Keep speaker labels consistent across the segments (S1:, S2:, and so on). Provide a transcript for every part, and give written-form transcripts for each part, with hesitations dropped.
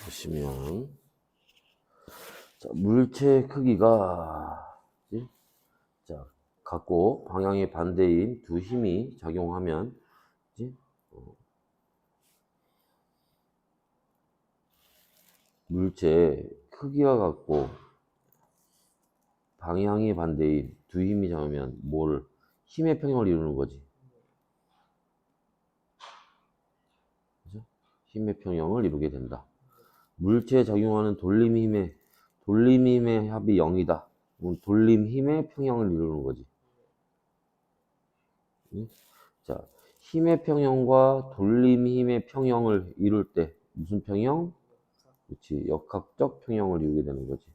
S1: 보시면 자, 물체 크기가 자, 같고 방향이 반대인 두 힘이 작용하면 물체 크기가 같고 방향이 반대인 두 힘이 작용하면 뭘 힘의 평형을 이루는 거지. 그죠? 힘의 평형을 이루게 된다. 물체에 작용하는 돌림 힘의 합이 0이다. 돌림 힘의 평형을 이루는 거지. 자, 힘의 평형과 돌림 힘의 평형을 이룰 때 무슨 평형? 그렇지, 역학적 평형을 이루게 되는 거지.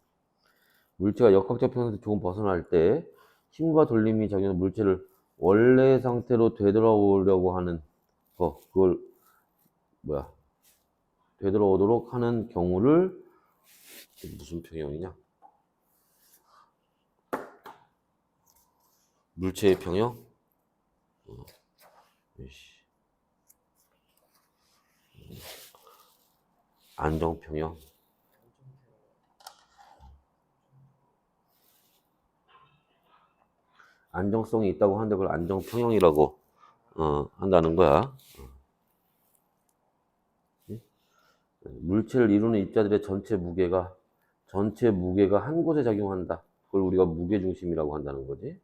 S1: 물체가 역학적 평형에서 조금 벗어날 때 힘과 돌림이 작용하는 물체를 원래 상태로 되돌아오려고 하는 거, 그걸 되돌아오도록 하는 경우를 무슨 평형이냐? 물체의 평형? 안정평형. 안정성이 있다고 하는데 그걸 안정평형이라고 한다는 거야. 물체를 이루는 입자들의 전체 무게가 한 곳에 작용한다. 그걸 우리가 무게중심이라고 한다는 거지.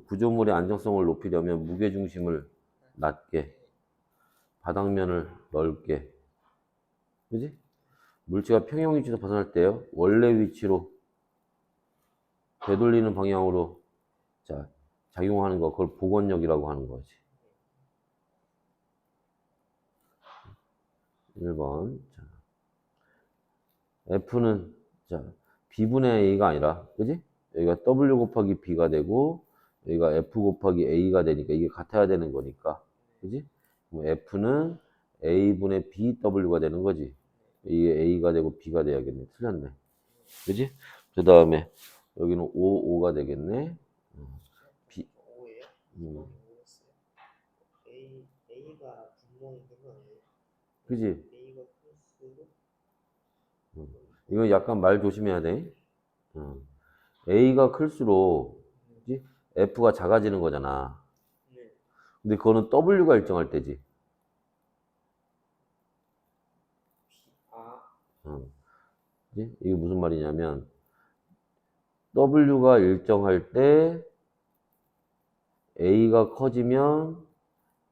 S1: 구조물의 안정성을 높이려면 무게중심을 낮게, 바닥면을 넓게, 그지? 물체가 평형 위치에서 벗어날 때요, 원래 위치로 되돌리는 방향으로 자, 작용하는 거, 그걸 복원력이라고 하는 거지. 1번. 자, F는 자, B분의 A가 아니라, 그지? 여기가 W 곱하기 B가 되고, 여기가 F 곱하기 A가 되니까 이게 같아야 되는 거니까, 그지? 그럼 F는 A분의 BW가 되는 거지. 이게 A가 되고 B가 돼야겠네. 틀렸네. 그지? 그 다음에 여기는 O가 되겠네. B.
S2: O예요? A가 분모인 거 아니에요?
S1: 그지?
S2: A가 클수록
S1: 이거 약간 말 조심해야 돼. A가 클수록, 그지? F가 작아지는 거잖아.
S2: 네.
S1: 근데 그거는 W가 일정할 때지. 그지? 이게 무슨 말이냐면, W가 일정할 때 A가 커지면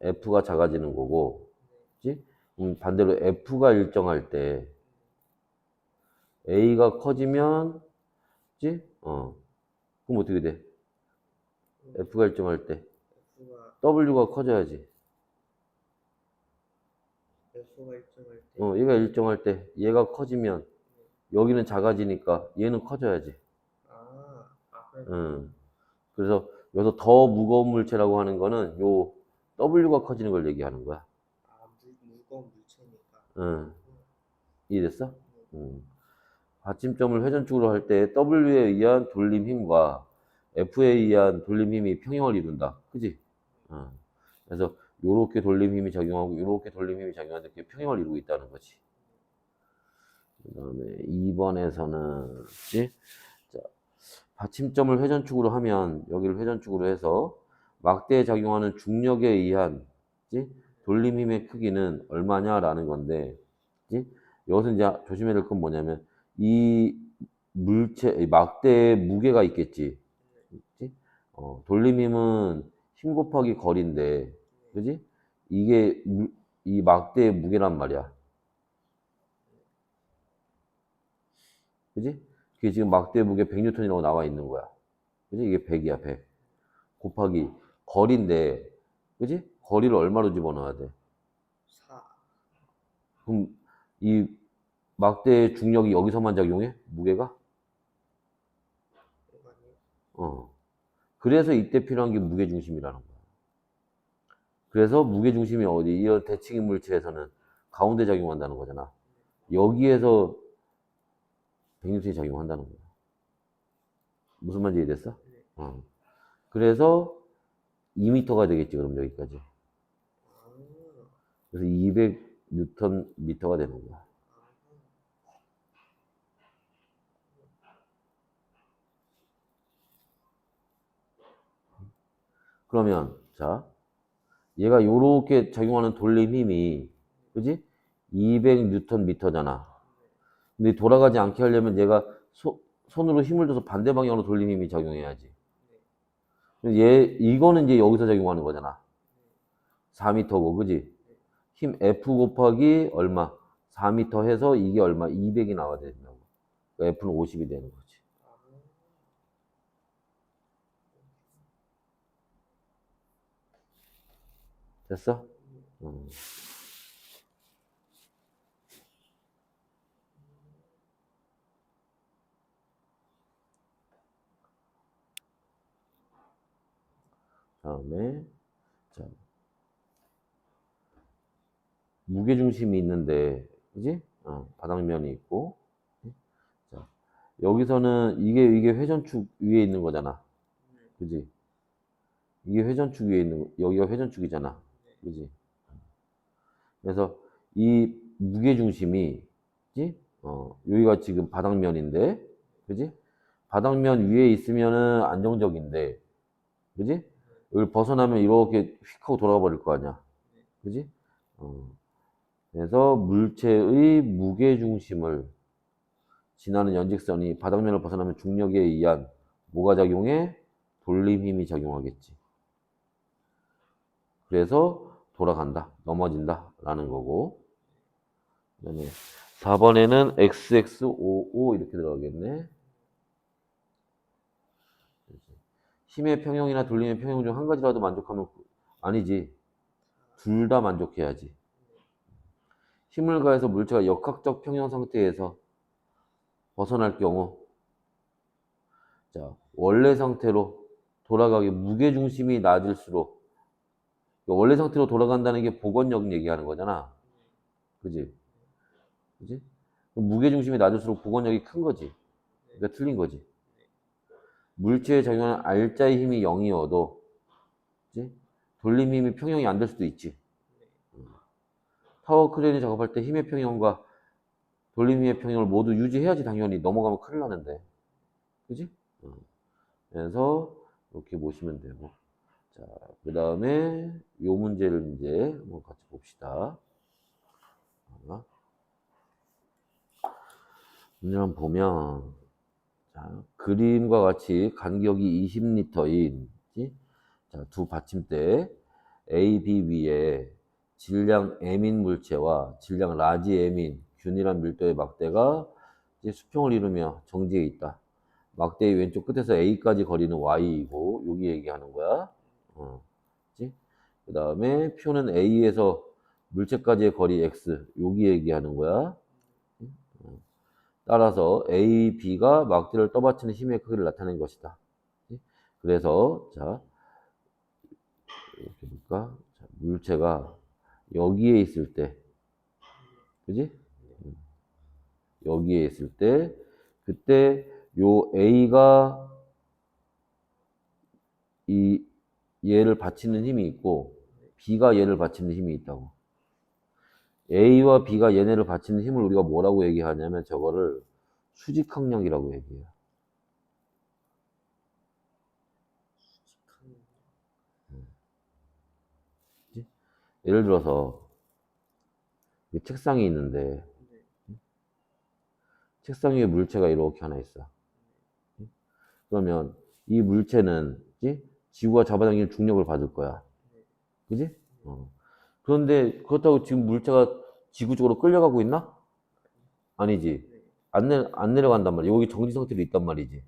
S1: F가 작아지는 거고, 그지? 반대로 F가 일정할 때 A가 커지면, 그지? 그럼 어떻게 돼? F가 일정할 때 W가 커져야지.
S2: F가 일정할 때
S1: 얘가 일정할 때 얘가 커지면 여기는 작아지니까 얘는 커져야지.
S2: 그래서
S1: 그래서 여기서 더 무거운 물체라고 하는 거는 요 W가 커지는 걸 얘기하는 거야.
S2: 무거운 물체니까.
S1: 이해됐어? 받침점을 회전축으로 할 때 W에 의한 돌림 힘과 F에 의한 돌림 힘이 평형을 이룬다. 그지? 그래서 요렇게 돌림 힘이 작용하고 요렇게 돌림 힘이 작용하는데 그게 평형을 이루고 있다는 거지. 그 다음에 2번에서는 자, 받침점을 회전축으로 하면 여기를 회전축으로 해서 막대에 작용하는 중력에 의한 돌림 힘의 크기는 얼마냐라는 건데 여기서 이제 조심해야 될 건 뭐냐면 이 물체 막대에 무게가 있겠지. 돌림 힘은 힘 곱하기 거리인데 그지? 이게 이 막대의 무게란 말이야. 그지? 그게 지금 막대 무게 100N이라고 나와 있는 거야. 그지? 이게 100이야, 100. 곱하기 거리인데, 그지? 거리를 얼마로 집어넣어야 돼?
S2: 4.
S1: 그럼 이 막대의 중력이 여기서만 작용해? 무게가? 그래서 이때 필요한 게 무게중심이라는 거야. 그래서 무게중심이 어디? 이 대칭인 물체에서는 가운데 작용한다는 거잖아. 여기에서 100N이 작용한다는 거야. 무슨 말인지 이해됐어? 그래서 2m가 되겠지, 그럼 여기까지. 그래서 200뉴턴 미터가 되는 거야.
S2: 아,
S1: 그러면 자, 얘가 요렇게 작용하는 돌림 힘이 그지? 200뉴턴 미터잖아. 근데 돌아가지 않게 하려면 얘가 손으로 힘을 줘서 반대 방향으로 돌림 힘이 작용해야지. 이거는 이제 여기서 작용하는 거잖아. 4m고, 그지? 힘 F 곱하기 얼마? 4m 해서 이게 얼마? 200이 나와야 된다고. 그러니까 F는 50이 되는 거지.
S2: 아,
S1: 됐어? 다음에, 자, 무게중심이 있는데, 그지? 바닥면이 있고. 자, 여기서는 이게 회전축 위에 있는 거잖아. 그지? 이게 회전축 위에 있는, 여기가 회전축이잖아. 그지? 그래서 이 무게중심이, 그지? 여기가 지금 바닥면인데, 그지? 바닥면 위에 있으면은 안정적인데, 그지? 여기를 벗어나면 이렇게 휙 하고 돌아가 버릴 거 아니야. 그지? 그래서 물체의 무게중심을 지나는 연직선이 바닥면을 벗어나면 중력에 의한 뭐가 작용해? 돌림 힘이 작용하겠지. 그래서 돌아간다, 넘어진다 라는 거고. 그다음에 4번에는 XXOO 이렇게 들어가겠네. 힘의 평형이나 돌림의 평형 중 한 가지라도 만족하면 아니지. 둘 다 만족해야지. 힘을 가해서 물체가 역학적 평형 상태에서 벗어날 경우, 자, 원래 상태로 돌아가기 무게중심이 낮을수록, 원래 상태로 돌아간다는 게 복원력 얘기하는 거잖아. 그지? 그지? 무게중심이 낮을수록 복원력이 큰 거지. 그러니까 틀린 거지. 물체에 작용하는 R자의 힘이 0이어도, 그지? 돌림 힘이 평형이 안 될 수도 있지. 타워 크레인을 작업할 때 힘의 평형과 돌림 힘의 평형을 모두 유지해야지 당연히 넘어가면 큰일 나는데. 그지? 그래서 이렇게 보시면 되고. 자, 그 다음에 요 문제를 이제 한번 같이 봅시다. 문제 한번 보면, 자, 그림과 같이 간격이 20m인 자, 두 받침대 A, B 위에 질량 M인 물체와 질량 라지 M인 균일한 밀도의 막대가 이제 수평을 이루며 정지해 있다. 막대의 왼쪽 끝에서 A까지 거리는 Y이고, 여기 얘기하는 거야. 그 다음에 표는 A에서 물체까지의 거리 X, 여기 얘기하는 거야. 따라서 A, B가 막대를 떠받치는 힘의 크기를 나타낸 것이다. 그래서 자 이렇게 볼까? 자, 물체가 여기에 있을 때, 그지? 여기에 있을 때, 그때 요 A가 이 얘를 받치는 힘이 있고 B가 얘를 받치는 힘이 있다고. A와 B가 얘네를 받치는 힘을 우리가 뭐라고 얘기하냐면 저거를 수직항력이라고 얘기해요. 그치? 예를 들어서 이 책상이 있는데 책상 위에 물체가 이렇게 하나 있어. 그러면 이 물체는 그치? 지구가 잡아당기는 중력을 받을 거야. 그지? 그런데 그렇다고 지금 물체가 지구 쪽으로 끌려가고 있나? 아니지. 안 내려간단 말이야. 여기 정지 상태로 있단 말이지.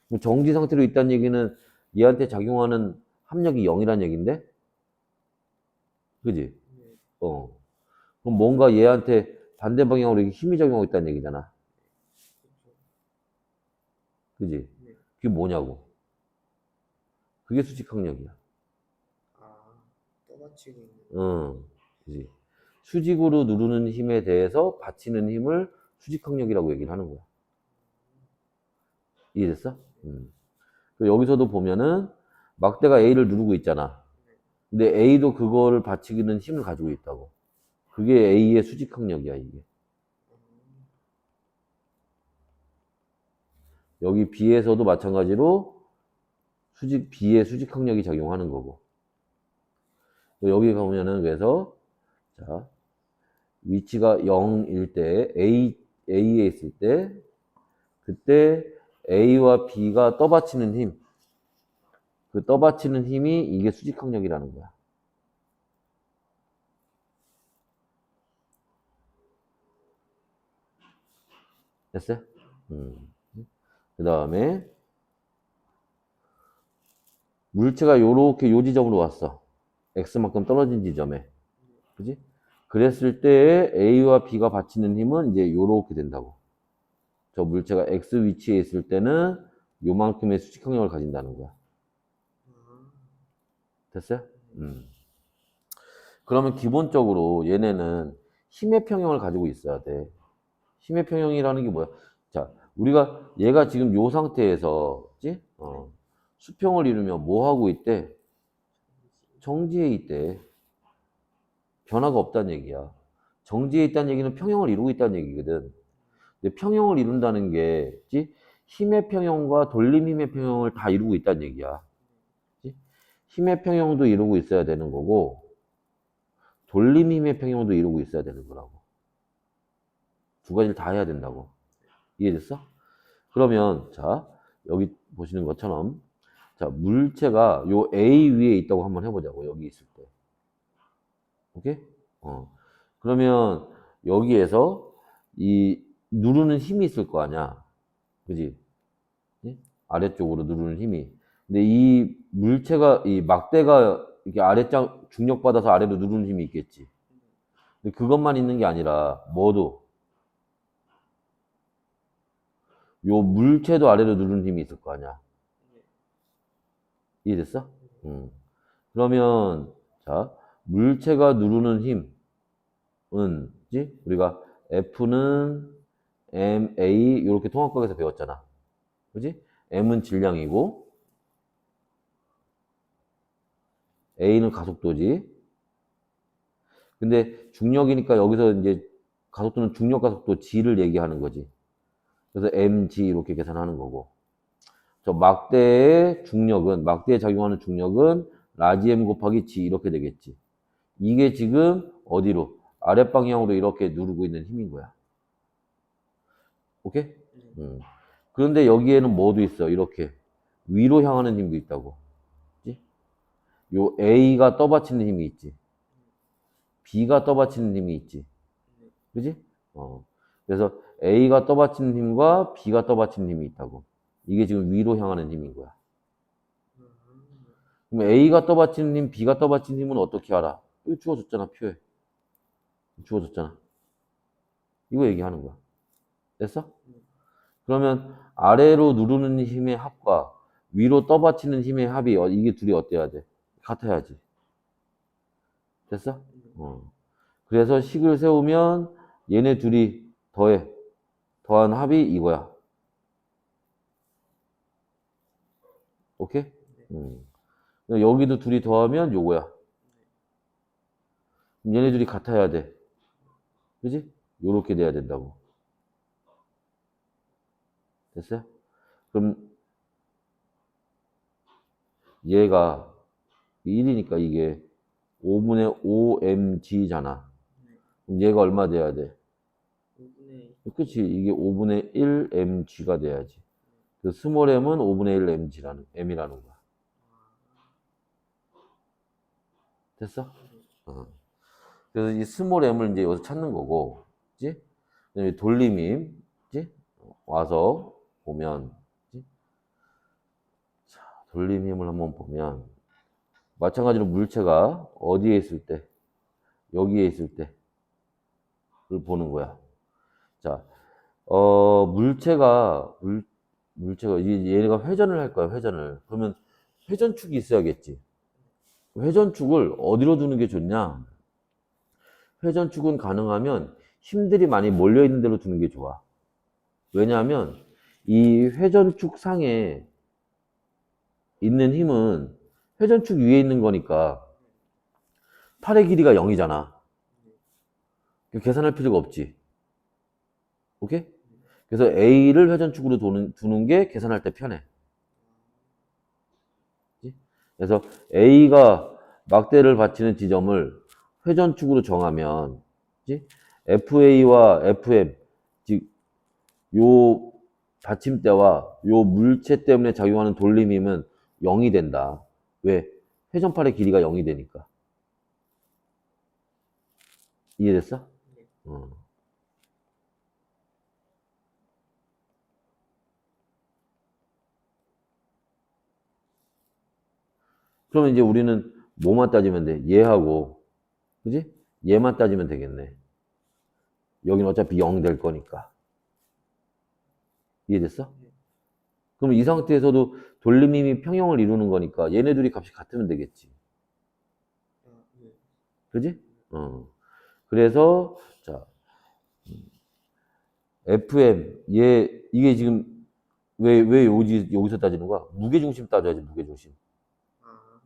S1: 그럼 정지 상태로 있다는 얘기는 얘한테 작용하는 합력이 0이란 얘긴데? 그지? 그럼 뭔가 얘한테 반대 방향으로 이렇게 힘이 작용하고 있다는 얘기잖아. 그지? 그게 뭐냐고. 그게 수직항력이야.
S2: 아, 떠받치고 있는.
S1: 그지? 수직으로 누르는 힘에 대해서 받치는 힘을 수직항력이라고 얘기를 하는 거야. 이해됐어? 여기서도 보면은 막대가 A를 누르고 있잖아. 근데 A도 그거를 받치기는 힘을 가지고 있다고. 그게 A의 수직항력이야, 이게. 여기 B에서도 마찬가지로 B의 수직항력이 작용하는 거고. 여기 가보면은 그래서 자, 위치가 0일 때 A에 있을 때 그때 A와 B가 떠받치는 힘, 그 떠받치는 힘이 이게 수직항력이라는 거야. 됐어요? 그 다음에 물체가 요렇게 요 지점으로 왔어. X만큼 떨어진 지점에. 그지? 그랬을 때 A와 B가 받치는 힘은 이제 요렇게 된다고. 저 물체가 X 위치에 있을 때는 요만큼의 수직항력을 가진다는 거야. 됐어요? 그러면 기본적으로 얘네는 힘의 평형을 가지고 있어야 돼. 힘의 평형이라는 게 뭐야? 자, 우리가 얘가 지금 요 상태에서, 그치? 수평을 이루면 뭐 하고 있대? 정지해 있대. 변화가 없다는 얘기야. 정지해 있다는 얘기는 평형을 이루고 있다는 얘기거든. 근데 평형을 이룬다는 게, 그치? 힘의 평형과 돌림 힘의 평형을 다 이루고 있다는 얘기야. 그치? 힘의 평형도 이루고 있어야 되는 거고, 돌림 힘의 평형도 이루고 있어야 되는 거라고. 두 가지를 다 해야 된다고. 이해됐어? 그러면, 자, 여기 보시는 것처럼, 자, 물체가 요 A 위에 있다고 한번 해보자고, 여기 있을 때. 오케이? 그러면 여기에서 이 누르는 힘이 있을 거 아니야. 그지? 예? 아래쪽으로 누르는 힘이. 근데 이 물체가, 이 막대가 이렇게 아래쪽 중력받아서 아래로 누르는 힘이 있겠지. 근데 그것만 있는 게 아니라, 뭐도, 요 물체도 아래로 누르는 힘이 있을 거 아니야. 이해됐어? 그러면, 자, 물체가 누르는 힘은, 그지? 우리가 F는 MA, 이렇게 통합각에서 배웠잖아. 그지? M은 질량이고, A는 가속도지. 근데 중력이니까 여기서 이제 가속도는 중력 가속도 G를 얘기하는 거지. 그래서 mg 이렇게 계산하는 거고. 저 막대의 중력은, 막대에 작용하는 중력은 라지 m 곱하기 g 이렇게 되겠지. 이게 지금 어디로? 아랫방향으로 이렇게 누르고 있는 힘인 거야. 오케이? 그런데 여기에는 뭐도 있어? 이렇게 위로 향하는 힘도 있다고. 그치? 요 A가 떠받치는 힘이 있지. B가 떠받치는 힘이 있지. 그지? 그래서 A가 떠받치는 힘과 B가 떠받치는 힘이 있다고. 이게 지금 위로 향하는 힘인 거야. 그럼 A가 떠받치는 힘, B가 떠받치는 힘은 어떻게 알아? 이거 주어졌잖아, 표에. 주어졌잖아. 이거 얘기하는 거야. 됐어? 그러면 아래로 누르는 힘의 합과 위로 떠받치는 힘의 합이 이게 둘이 어때야 돼? 같아야지. 됐어? 그래서 식을 세우면 얘네 둘이 더해. 더한 합이 이거야. 오케이? 여기도 둘이 더하면 요거야. 얘네 둘이 같아야 돼. 그지? 요렇게 돼야 된다고. 됐어요? 그럼 얘가 1이니까 이게 5분의 5mg잖아. 그럼 얘가 얼마 돼야 돼?
S2: 5분의
S1: 그치? 이게 5분의 1mg가 돼야지. 그 스몰 m은 5분의 1mg라는 거야. 됐어? 그래서 이 스몰 m을 이제 여기서 찾는 거고, 그치? 그다음에 돌림힘, 그치? 와서 보면, 그치? 자, 돌림힘을 한번 보면, 마찬가지로 물체가 어디에 있을 때, 여기에 있을 때를 보는 거야. 자, 물체가, 얘가 회전을 할 거야, 회전을. 그러면 회전축이 있어야겠지. 회전축을 어디로 두는 게 좋냐? 회전축은 가능하면 힘들이 많이 몰려있는 데로 두는 게 좋아. 왜냐하면 이 회전축 상에 있는 힘은 회전축 위에 있는 거니까 팔의 길이가 0이잖아. 계산할 필요가 없지. 오케이? 그래서 A를 회전축으로 두는 게 계산할 때 편해. 그치? 그래서 A가 막대를 받치는 지점을 회전축으로 정하면, 그치? FA와 FM, 즉, 요 받침대와 요 물체 때문에 작용하는 돌림힘은 0이 된다. 왜? 회전팔의 길이가 0이 되니까. 이해됐어?
S2: 네.
S1: 어. 그러면 이제 우리는 뭐만 따지면 돼? 얘하고, 그지? 얘만 따지면 되겠네. 여기는 어차피 0 될 거니까. 이해됐어?
S2: 네.
S1: 그럼 이 상태에서도 돌림힘이 평형을 이루는 거니까 얘네 둘이 값이 같으면 되겠지.
S2: 아, 네.
S1: 그지? 어. 그래서, 자, FM, 이게 지금 왜 여기서 따지는 거야? 무게중심 따져야지, 무게중심.
S2: 아,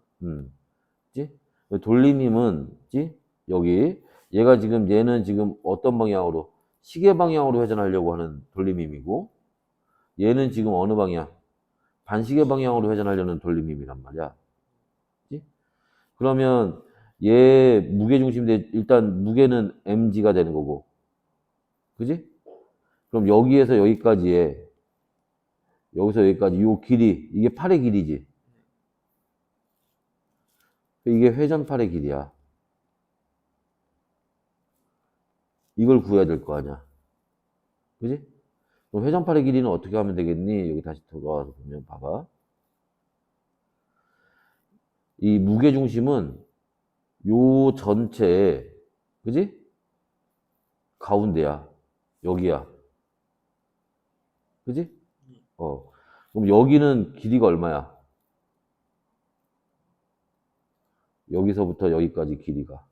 S1: 그지? 돌림힘은, 그지? 여기, 얘는 지금 어떤 방향으로? 시계 방향으로 회전하려고 하는 돌림힘이고, 얘는 지금 어느 방향? 반시계 방향으로 회전하려는 돌림힘이란 말이야. 그지? 그러면 얘 무게중심 일단 무게는 mg가 되는 거고, 그지? 그럼 여기에서 여기까지에 여기서 여기까지 요 길이 이게 팔의 길이지. 이게 회전팔의 길이야. 이걸 구해야 될 거 아니야. 그지? 그럼 회전팔의 길이는 어떻게 하면 되겠니? 여기 다시 돌아와서 보면 봐봐. 이 무게중심은 요 전체에, 그지? 가운데야. 여기야. 그지? 어. 그럼 여기는 길이가 얼마야? 여기서부터 여기까지 길이가.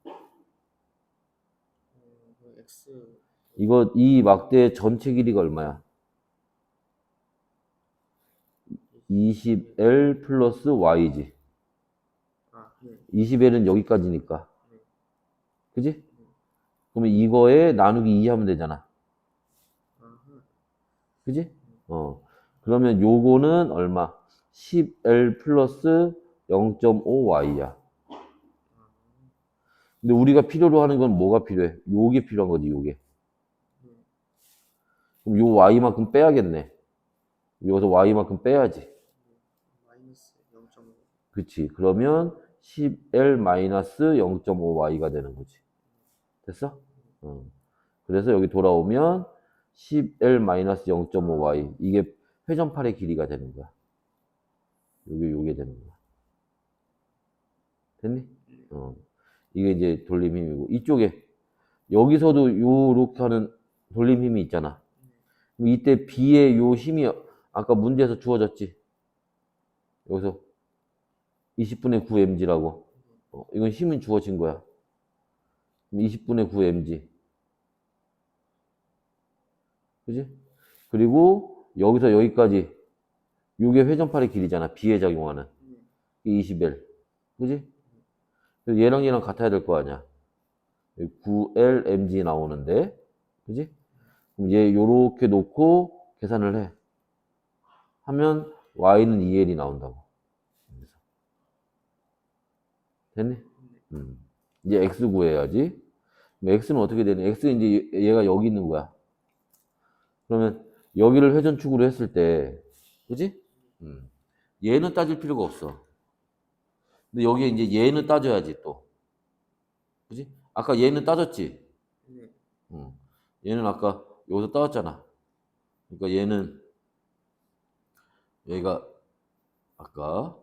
S2: 그 X,
S1: 이 막대 전체 길이가 얼마야? 20L 플러스 Y지.
S2: 아, 네.
S1: 20L은 여기까지니까.
S2: 네.
S1: 그지?
S2: 네.
S1: 그러면 이거에 나누기 2 하면 되잖아.
S2: 아하.
S1: 그지? 그러면 요거는 얼마? 10L 플러스 0.5Y야.
S2: 아,
S1: 근데 우리가 필요로 하는 건 뭐가 필요해? 요게 필요한 거지, 요게.
S2: 네.
S1: 그럼 요 Y만큼 빼야겠네. 여기서 Y만큼 빼야지.
S2: 마이너스 0.5.
S1: 그치. 그러면 10L 마이너스 0.5Y가 되는 거지. 됐어? 그래서 여기 돌아오면 10L 마이너스 0.5Y. 이게 회전팔의 길이가 되는 거야. 요게 되는 거야. 됐니? 어. 이게 이제 돌림 힘이고. 이쪽에, 여기서도 요렇게 하는 돌림 힘이 있잖아. 그럼 이때 B의 요 힘이 아까 문제에서 주어졌지. 여기서 20분의 9mg라고. 이건 힘은 주어진 거야. 20분의 9mg. 그지? 그리고 여기서 여기까지 요게 회전팔의 길이잖아. B에 작용하는.
S2: 네.
S1: 20L. 그지? 그래서 얘랑 같아야 될 거 아니야. 9LMG 나오는데. 그지? 그럼 얘 요렇게 놓고 계산을 해. 하면 Y는 2L이 나온다고. 됐니? 이제 X 구해야지. 그럼 X는 어떻게 되니? X는 이제 얘가 여기 있는 거야. 그러면 여기를 회전축으로 했을 때, 그지? 얘는 따질 필요가 없어. 근데 여기에 이제 얘는 따져야지 또. 그지? 아까 얘는 따졌지?
S2: 네.
S1: 얘는 아까 여기서 따졌잖아. 그러니까 얘는 여기가 아까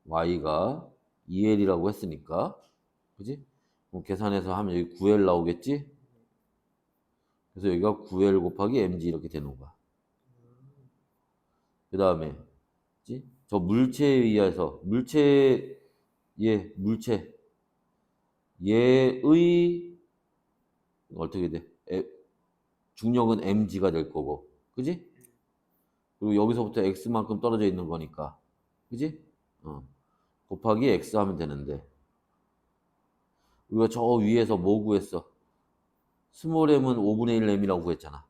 S1: y가 2l이라고 했으니까, 그지? 그럼 계산해서 하면 여기 9l 나오겠지? 그래서 여기가 9l 곱하기 mg 이렇게 되는 거야. 그 다음에, 그지? 저 물체에 의해서, 물체, 얘의, 어떻게 돼? 중력은 mg가 될 거고, 그지? 그리고 여기서부터 x만큼 떨어져 있는 거니까, 그지? 곱하기 x 하면 되는데, 우리가 저 위에서 뭐 구했어? 스몰 m은 5분의 1 m이라고 구했잖아.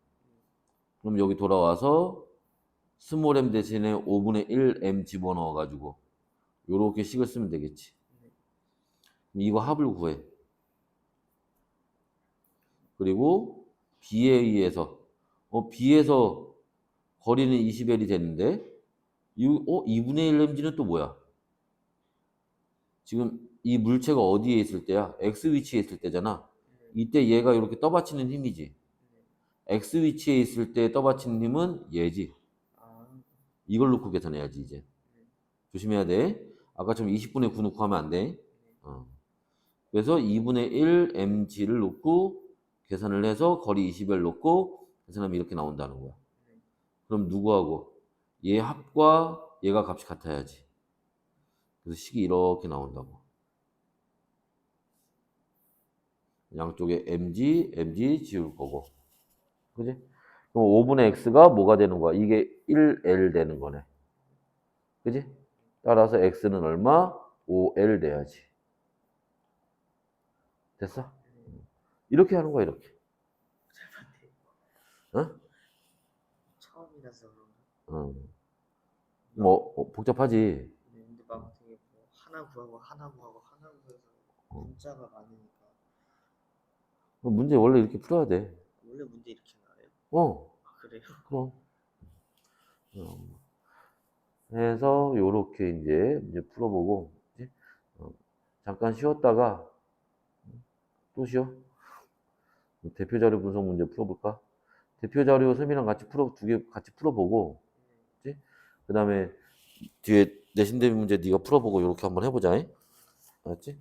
S1: 그럼 여기 돌아와서 스몰 m 대신에 5분의 1 m 집어넣어가지고 요렇게 식을 쓰면 되겠지. 그럼 이거 합을 구해. 그리고 B에 의해서 B에서 거리는 20L이 됐는데 2분의 1 mg는 또 뭐야? 지금 이 물체가 어디에 있을 때야? X 위치에 있을 때잖아. 이때 얘가 이렇게 떠받치는 힘이지. X 위치에 있을 때 떠받치는 힘은 얘지.
S2: 아,
S1: 이걸 놓고 계산해야지 이제. 조심해야 돼. 아까처럼 20분의 9 놓고 하면 안 돼. 그래서 2분의 1 mg를 놓고 계산을 해서 거리 20L 놓고 계산하면 이렇게 나온다는 거야. 그럼 누구하고? 얘 합과 얘가 값이 같아야지. 그래서 식이 이렇게 나온다고. 양쪽에 mg 지울 거고. 그지? 그럼 5분의 x가 뭐가 되는 거야? 이게 1L 되는 거네. 그지? 따라서 x는 얼마? 5L 돼야지. 됐어? 이렇게 하는 거야, 이렇게. 어?
S2: 처음이라서 그런가?
S1: 어. 뭐, 복잡하지?
S2: 네, 근데 막 되게 뭐 하나 구하고 하나 구하고 하나 구해서 문자가 많으니까
S1: 문제 원래 이렇게 풀어야 돼.
S2: 원래 문제 이렇게 나와요?
S1: 어,
S2: 아, 그래요?
S1: 그럼. 해서 요렇게 이제 풀어보고, 그치? 잠깐 쉬었다가 또 쉬어. 대표 자료 분석 문제 풀어볼까? 대표 자료 셈이랑 같이 두 개 같이 풀어보고, 그치? 그 다음에 뒤에 내신 대비 문제 네가 풀어보고 요렇게 한번 해보자. 잉? 알았지?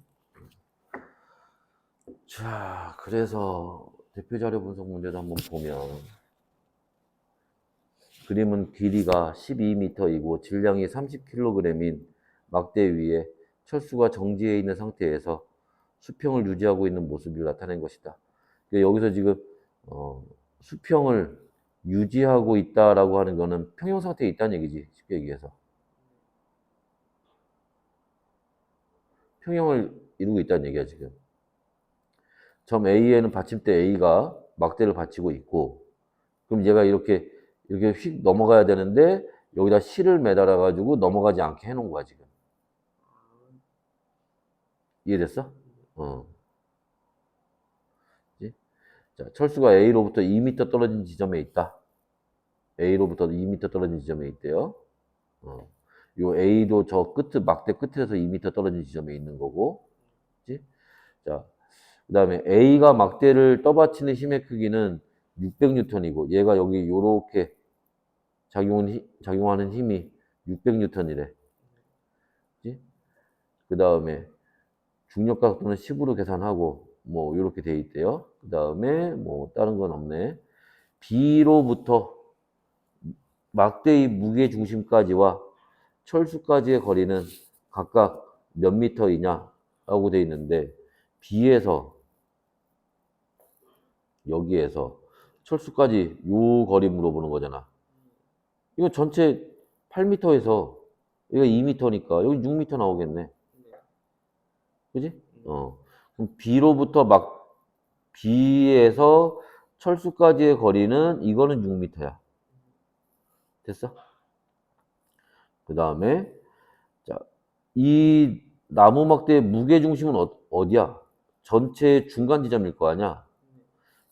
S1: 자, 그래서 대표 자료 분석 문제도 한번 보면 그림은 길이가 12m이고 질량이 30kg인 막대 위에 철수가 정지해 있는 상태에서 수평을 유지하고 있는 모습을 나타낸 것이다. 여기서 지금 수평을 유지하고 있다라고 하는 거는 평형 상태에 있다는 얘기지. 쉽게 얘기해서. 평형을 이루고 있다는 얘기야, 지금. 점 A에는 받침대 A가 막대를 받치고 있고, 그럼 얘가 이렇게 휙 넘어가야 되는데, 여기다 실을 매달아가지고 넘어가지 않게 해놓은 거야, 지금. 이해됐어? 그치? 자, 철수가 A로부터 2m 떨어진 지점에 있다. A로부터 2m 떨어진 지점에 있대요. 요 A도 저 막대 끝에서 2m 떨어진 지점에 있는 거고. 그치? 자, 그 다음에 A가 막대를 떠받치는 힘의 크기는 600N이고, 얘가 여기 요렇게 작용하는 힘이 600N이래. 그 다음에 중력각도는 10으로 계산하고, 뭐, 요렇게 돼 있대요. 그 다음에 뭐, 다른 건 없네. B로부터 막대의 무게 중심까지와 철수까지의 거리는 각각 몇 미터이냐? 라고 돼 있는데, B에서 여기에서 철수까지 요 거리 물어보는 거잖아. 이거 전체 8m에서 여기가 2m니까 여기 6m 나오겠네. 그지? 그럼 B에서 철수까지의 거리는 이거는 6m야. 됐어? 그 다음에 자, 이 나무 막대의 무게 중심은 어디야? 전체 중간 지점일 거 아니야?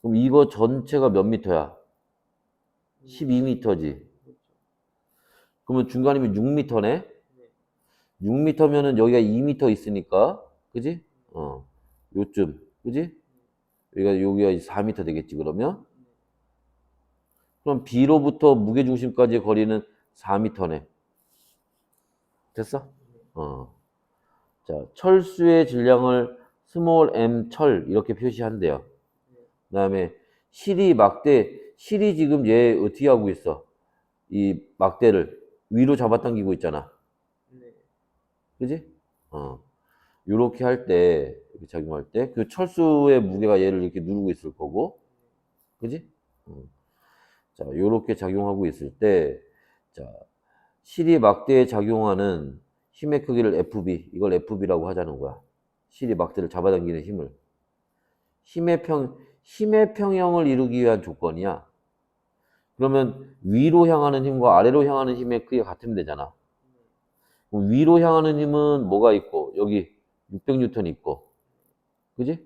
S1: 그럼 이거 전체가 몇 미터야? 12m지. 그러면 중간이면 6m네? 6m면은 여기가 2m 있으니까, 그지? 요쯤, 그지? 여기가 4m 되겠지, 그러면? 그럼 B로부터 무게중심까지의 거리는 4m네. 됐어? 자, 철수의 질량을 스몰 m 철, 이렇게 표시한대요. 그 다음에 실이 지금 얘 어떻게 하고 있어? 이 막대를 위로 잡아당기고 있잖아. 그지? 요렇게 할 때, 이렇게 작용할 때, 그 철수의 무게가 얘를 이렇게 누르고 있을 거고, 그지? 자, 요렇게 작용하고 있을 때, 자, 실이 막대에 작용하는 힘의 크기를 FB, 이걸 FB라고 하자는 거야. 실이 막대를 잡아당기는 힘을. 힘의 평형을 이루기 위한 조건이야. 그러면 위로 향하는 힘과 아래로 향하는 힘의 크기가 같으면 되잖아. 그럼 위로 향하는 힘은 뭐가 있고, 여기 600N 있고, 그지?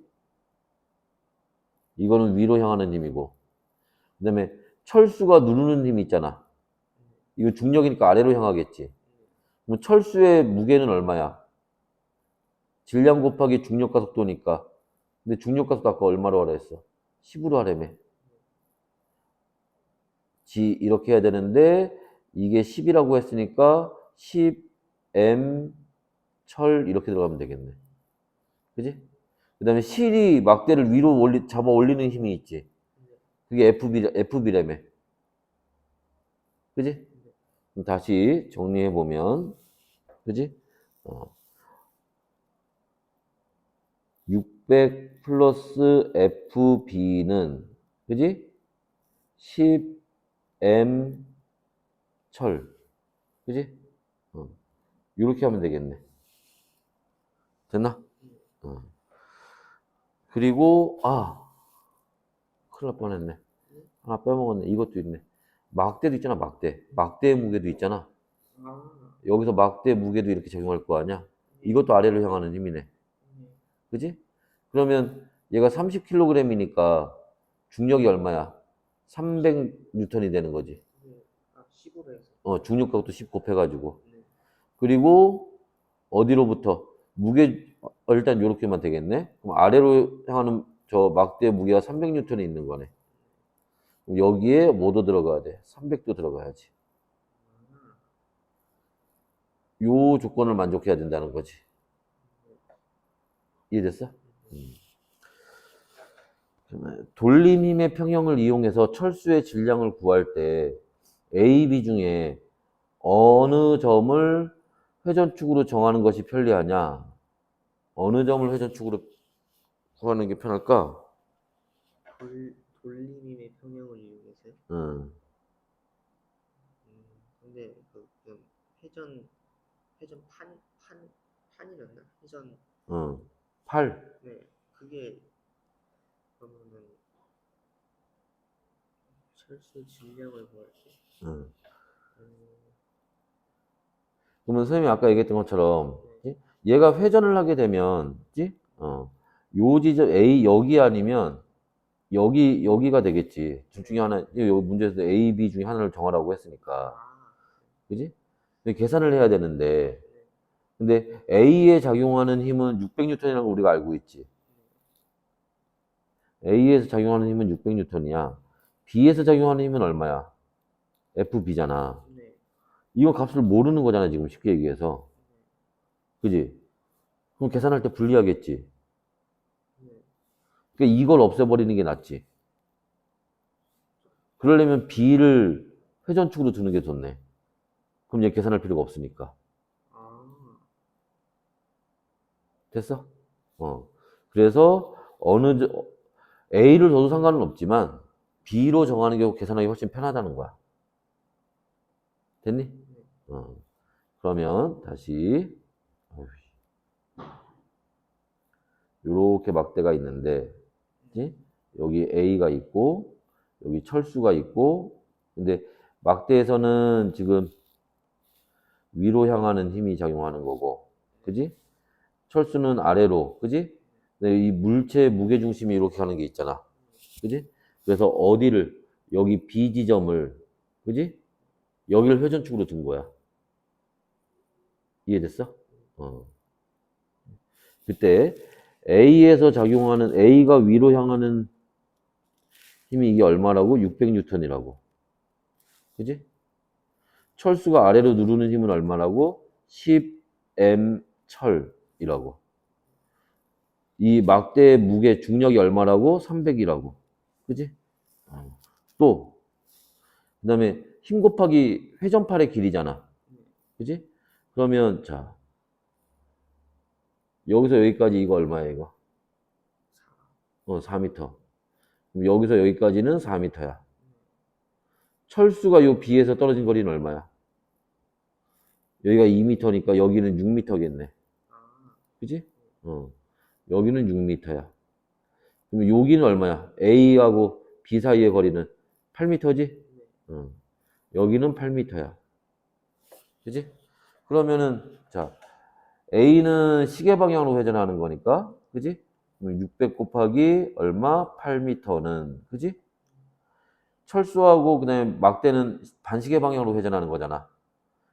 S1: 이거는 위로 향하는 힘이고, 그 다음에 철수가 누르는 힘이 있잖아. 이거 중력이니까 아래로 향하겠지. 그럼 철수의 무게는 얼마야? 질량 곱하기 중력과 속도니까. 근데 중력과 속도 아까 얼마로 하라 했어? 10으로 하라며. 이렇게 해야 되는데, 이게 10이라고 했으니까, 10m 철 이렇게 들어가면 되겠네. 그지? 그 다음에 실이 막대를 위로 잡아 올리는 힘이 있지. 그게 FB라며. 그지? 그럼 다시 정리해보면, 그지? 600 플러스 FB는, 그지? 10m 철. 그지? 이렇게 하면 되겠네. 됐나? 그리고, 큰일 날 뻔했네. 하나 빼먹었네. 이것도 있네. 막대도 있잖아, 막대. 막대의 무게도 있잖아. 여기서 막대 무게도 이렇게 적용할 거 아니야? 이것도 아래로 향하는 힘이네. 그지? 그러면 얘가 30kg이니까 중력이 얼마야? 300N이 되는 거지.
S2: 10으로 해서.
S1: 중력값도 10 곱해가지고. 그리고 어디로부터? 일단 이렇게만 되겠네. 그럼 아래로 향하는 저 막대 무게가 300N이 있는 거네. 그럼 여기에 뭐도 들어가야 돼? 300도 들어가야지. 요 조건을 만족해야 된다는 거지. 이해됐어? 돌림힘의 평형을 이용해서 철수의 질량을 구할 때 A, B 중에 어느 점을 회전축으로 정하는 것이 편리하냐? 어느 점을 회전축으로 구하는 게 편할까?
S2: 돌림임의 평형을 이용해서요?
S1: 응.
S2: 근데 그 회전 판이었나? 회전.
S1: 응. 8.
S2: 네, 그게 그러면은 철수 질량을 구할 때.
S1: 응. 그러면 선생님이 아까 얘기했던 것처럼 그치? 얘가 회전을 하게 되면 그치? 요 지점 A 여기 아니면 여기가 되겠지. 둘 중에 하나, 이 문제에서 A, B 중에 하나를 정하라고 했으니까. 그지? 근데 계산을 해야 되는데, 근데 A에 작용하는 힘은 600N이라는 걸 우리가 알고 있지. A에서 작용하는 힘은 600N이야. B에서 작용하는 힘은 얼마야? FB잖아.
S2: 네.
S1: 이거 값을 모르는 거잖아, 지금 쉽게 얘기해서. 그지? 그럼 계산할 때 불리하겠지. 그러니까 이걸 없애버리는 게 낫지. 그러려면 B를 회전축으로 두는 게 좋네. 그럼 얘 계산할 필요가 없으니까. 됐어? 그래서 A를 둬도 상관은 없지만 B로 정하는 게 계산하기 훨씬 편하다는 거야. 됐니? 그러면 다시 이렇게 막대가 있는데 그치? 여기 A가 있고 여기 철수가 있고 근데 막대에서는 지금 위로 향하는 힘이 작용하는 거고 그지? 철수는 아래로 그지? 근데 이 물체의 무게중심이 이렇게 가는 게 있잖아 그지? 그래서 어디를 여기 B 지점을 그지? 여기를 회전축으로 둔 거야 이해됐어? 그때 A에서 작용하는 A가 위로 향하는 힘이 이게 얼마라고? 600N이라고. 그지? 철수가 아래로 누르는 힘은 얼마라고? 10M 철이라고. 이 막대의 무게 중력이 얼마라고? 300이라고. 그지? 또, 그 다음에 힘 곱하기 회전팔의 길이잖아. 그지? 그러면, 자, 여기서 여기까지 이거 얼마야, 이거? 4m. 그럼 여기서 여기까지는 4m야. 철수가 요 B에서 떨어진 거리는 얼마야? 여기가 2m니까 여기는 6m겠네. 그지? 여기는 6m야. 그럼 여기는 얼마야? A하고 B 사이의 거리는 8m지? 어. 여기는 8m야. 그지? 그러면은, 자, A는 시계 방향으로 회전하는 거니까, 그지? 600 곱하기 얼마? 8m는, 그지? 철수하고 그다음에 막대는 반시계 방향으로 회전하는 거잖아.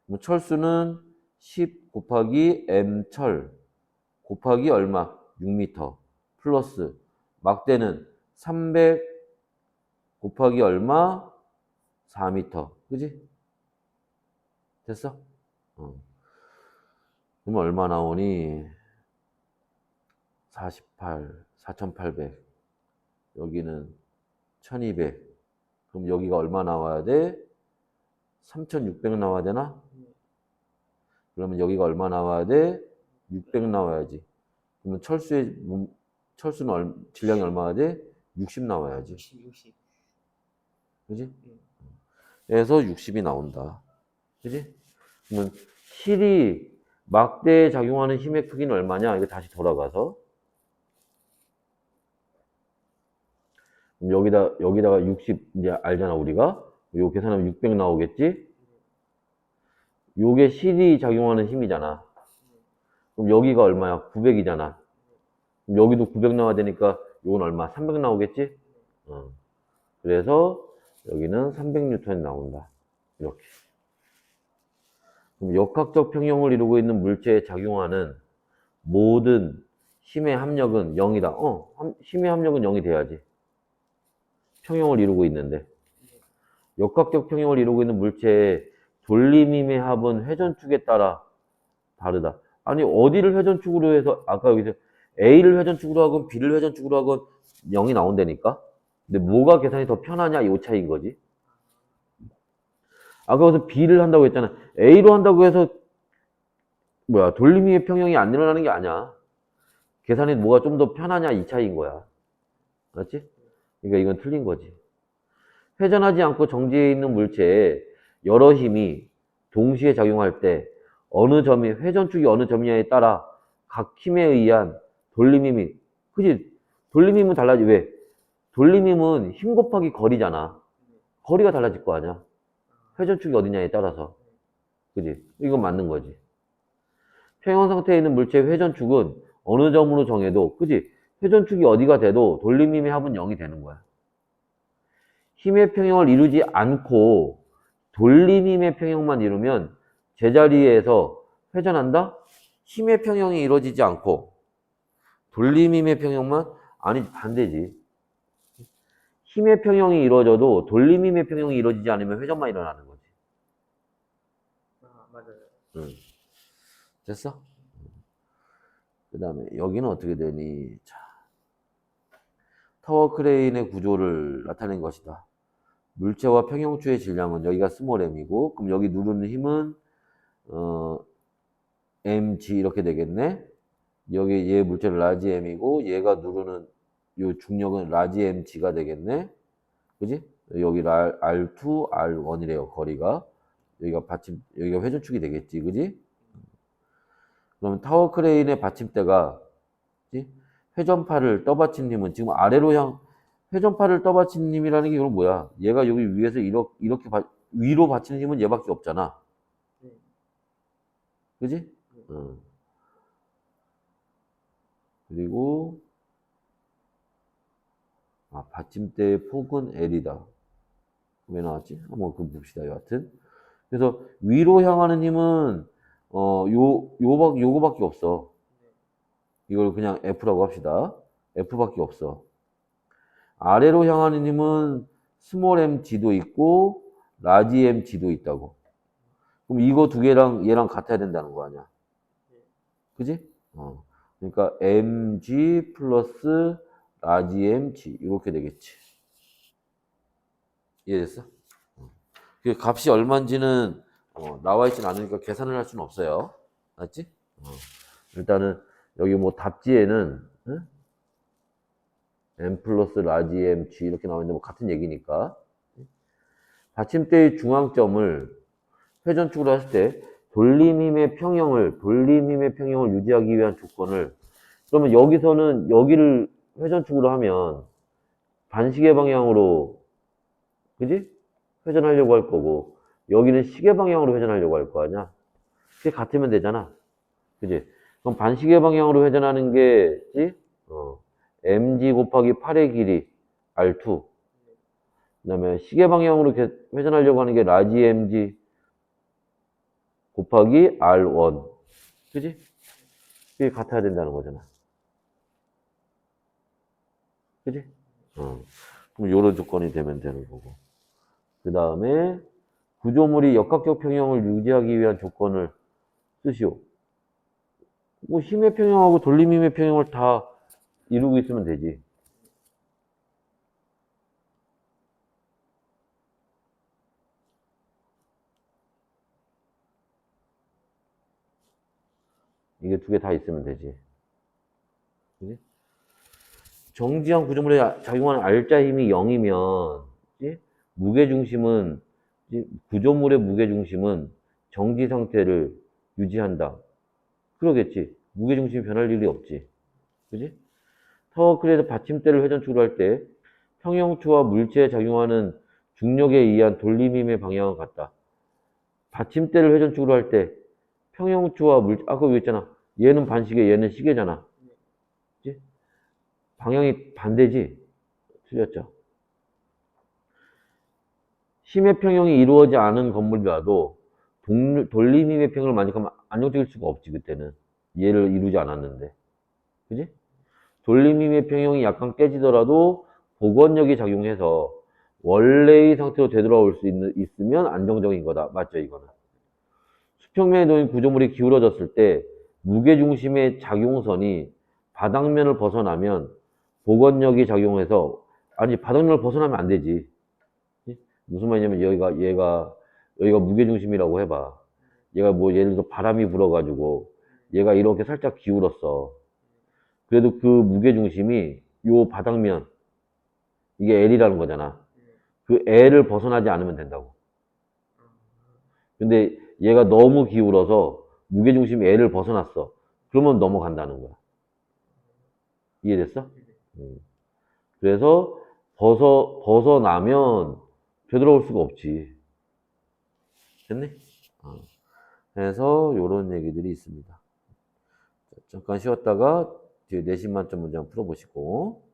S1: 그럼 철수는 10 곱하기 m철 곱하기 얼마? 6m 플러스 막대는 300 곱하기 얼마? 4m. 그지? 됐어? 어. 그럼 얼마 나오니? 48, 4800. 여기는 1200. 그럼 여기가 얼마 나와야 돼? 3600 나와야 되나? 그러면 여기가 얼마 나와야 돼? 600 나와야지. 그러면 철수는 질량이 얼마가 돼? 60 나와야지.
S2: 60.
S1: 그지? 그래서 60이 나온다. 그지? 그러면 실이 막대에 작용하는 힘의 크기는 얼마냐? 이거 다시 돌아가서. 그럼 여기다가 60 이제 알잖아, 우리가. 요 계산하면 600 나오겠지? 요게 실이 작용하는 힘이잖아. 그럼 여기가 얼마야? 900이잖아. 그럼 여기도 900 나와야 되니까 요건 얼마? 300 나오겠지? 그래서 여기는 300N이 나온다. 이렇게. 그럼 역학적 평형을 이루고 있는 물체에 작용하는 모든 힘의 합력은 0이다. 힘의 합력은 0이 돼야지. 평형을 이루고 있는데. 역학적 평형을 이루고 있는 물체의 돌림힘의 합은 회전축에 따라 다르다. 아니, 어디를 회전축으로 해서, 아까 여기서 A를 회전축으로 하건 B를 회전축으로 하건 0이 나온다니까? 근데 뭐가 계산이 더 편하냐, 이 차이인 거지. 아까 여기서 B를 한다고 했잖아. A로 한다고 해서, 돌림힘의 평형이 안 일어나는 게 아니야. 계산이 뭐가 좀 더 편하냐, 이 차이인 거야. 맞지? 그러니까 이건 틀린 거지. 회전하지 않고 정지해 있는 물체에 여러 힘이 동시에 작용할 때 회전축이 어느 점이냐에 따라 각 힘에 의한 돌림힘이, 그지? 돌림힘은 달라지. 왜? 돌림힘은 힘 곱하기 거리잖아. 거리가 달라질 거 아니야. 회전축이 어디냐에 따라서. 그지? 이건 맞는 거지. 평형 상태에 있는 물체의 회전축은 어느 점으로 정해도, 그지? 회전축이 어디가 돼도 돌림힘의 합은 0이 되는 거야. 힘의 평형을 이루지 않고 돌림힘의 평형만 이루면 제자리에서 회전한다? 힘의 평형이 이루어지지 않고 돌림힘의 평형만? 아니, 반대지. 힘의 평형이 이루어져도 돌림힘의 평형이 이루어지지 않으면 회전만 일어나는 거지.
S2: 맞아요.
S1: 응. 됐어? 그 다음에 여기는 어떻게 되니? 자, 타워 크레인의 구조를 나타낸 것이다. 물체와 평형추의 질량은 여기가 스몰 m이고, 그럼 여기 누르는 힘은 mg 이렇게 되겠네. 여기 얘 물체는 라지 m이고, 얘가 누르는 요 중력은 라지 mg가 되겠네. 그지? 여기 R2, R1이래요, 거리가. 여기가 회전축이 되겠지, 그지? 그러면 타워 크레인의 받침대가, 그지? 회전파를 떠받친 힘은 지금 회전파를 떠받친 힘이라는 게 이건 뭐야? 얘가 여기 위에서 이렇게 위로 받치는 힘은 얘밖에 없잖아. 그지? 그리고, 받침대의 폭은 L이다. 왜 나왔지? 한번 그거 봅시다, 여하튼. 그래서 위로 향하는 힘은, 요거밖에 없어. 이걸 그냥 F라고 합시다. F밖에 없어. 아래로 향하는 힘은 스몰 mg도 있고 라지 mg도 있다고. 그럼 이거 두 개랑 얘랑 같아야 된다는 거 아니야. 그지? 그러니까 mg 플러스 라지 mg 이렇게 되겠지. 이해됐어? 그 값이 얼마인지는 나와 있진 않으니까 계산을 할 수는 없어요. 맞지? 일단은 여기 뭐 답지에는 m 플러스 라지 mg 이렇게 나와 있는데 뭐 같은 얘기니까. 받침대의 중앙점을 회전축으로 했을 때 돌림힘의 평형을 유지하기 위한 조건을, 그러면 여기서는 여기를 회전축으로 하면 반시계 방향으로, 그지? 회전하려고 할 거고, 여기는 시계 방향으로 회전하려고 할 거 아니야? 그게 같으면 되잖아. 그지? 그럼 반시계 방향으로 회전하는 게, 지? mg 곱하기 8의 길이, R2. 그 다음에 시계 방향으로 이렇게 회전하려고 하는 게 라지 mg 곱하기 R1. 그지? 그게 같아야 된다는 거잖아. 그지? 그럼 요런 조건이 되면 되는 거고. 그 다음에 구조물이 역학적 평형을 유지하기 위한 조건을 쓰시오. 뭐 힘의 평형하고 돌림힘의 평형을 다 이루고 있으면 되지. 이게 두 개 다 있으면 되지. 그지? 정지한 구조물에 작용하는 알자 힘이 0이면 무게중심은 구조물의 무게중심은 정지 상태를 유지한다. 그러겠지. 무게중심이 변할 일이 없지. 그지? 서클에서 받침대를 회전축으로 할 때 평형추와 물체에 작용하는 중력에 의한 돌림힘의 방향은 같다. 받침대를 회전축으로 할 때 평형추와 아까 여기 있잖아. 얘는 반시계, 얘는 시계잖아. 그치? 방향이 반대지? 틀렸죠. 심의 평형이 이루어지지 않은 건물이라도 돌림힘의 평형을 만족하면 안정적일 수가 없지, 그때는. 얘를 이루지 않았는데. 그지? 돌림힘의 평형이 약간 깨지더라도 복원력이 작용해서 원래의 상태로 되돌아올 수 있으면 안정적인 거다. 맞죠, 이거는? 수평면에 놓인 구조물이 기울어졌을 때 무게중심의 작용선이 바닥면을 벗어나면 복원력이 작용해서, 아니, 바닥면을 벗어나면 안 되지. 무슨 말이냐면 여기가 무게중심이라고 해봐. 얘가 뭐 예를 들어 바람이 불어가지고 얘가 이렇게 살짝 기울었어. 그래도 그 무게중심이 요 바닥면, 이게 L이라는 거잖아. 그 L을 벗어나지 않으면 된다고. 근데 얘가 너무 기울어서 무게중심이 L을 벗어났어. 그러면 넘어간다는 거야. 이해됐어? 그래서 벗어나면 되돌아올 수가 없지. 됐네? 그래서 요런 얘기들이 있습니다. 잠깐 쉬었다가 뒤에 내신 만점 문제 한번 풀어보시고.